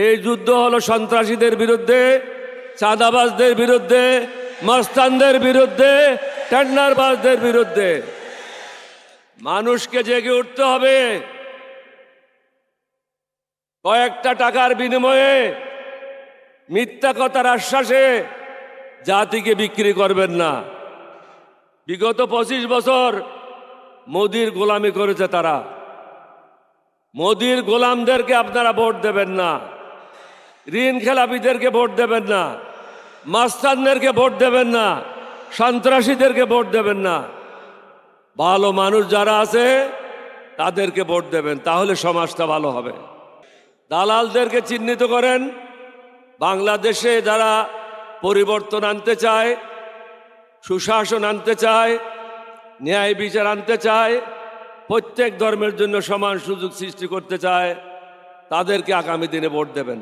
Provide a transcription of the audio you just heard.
এই যুদ্ধ হলো সন্ত্রাসীদের বিরুদ্ধে, চাঁদাবাজদের বিরুদ্ধে, মস্তানদের বিরুদ্ধে, টেন্ডারবাজদের বিরুদ্ধে। মানুষকে জেগে উঠতে হবে। কয়েকটা টাকার বিনিময়ে, মিথ্যা কথার আশ্বাসে জাতিকে বিক্রি করবেন না। বিগত 25 বছর মোদির গোলামি করেছে তারা। মোদির গোলামদেরকে আপনারা ভোট দেবেন না, ঋণ খেলাপিদেরকে ভোট দেবেন না, মাস্তানদেরকে ভোট দেবেন না, সন্ত্রাসীদেরকে ভোট দেবেন না। ভালো মানুষ যারা আছে তাদেরকে ভোট দেবেন, তাহলে সমাজটা ভালো হবে। দালালদেরকে চিহ্নিত করেন। বাংলাদেশে যারা পরিবর্তন আনতে চায়, সুশাসন আনতে চায়, ন্যায় বিচার আনতে চায়, প্রত্যেক ধর্মের জন্য সমান সুযোগ সৃষ্টি করতে চায়, তাদেরকে আগামী দিনে ভোট দেবেন।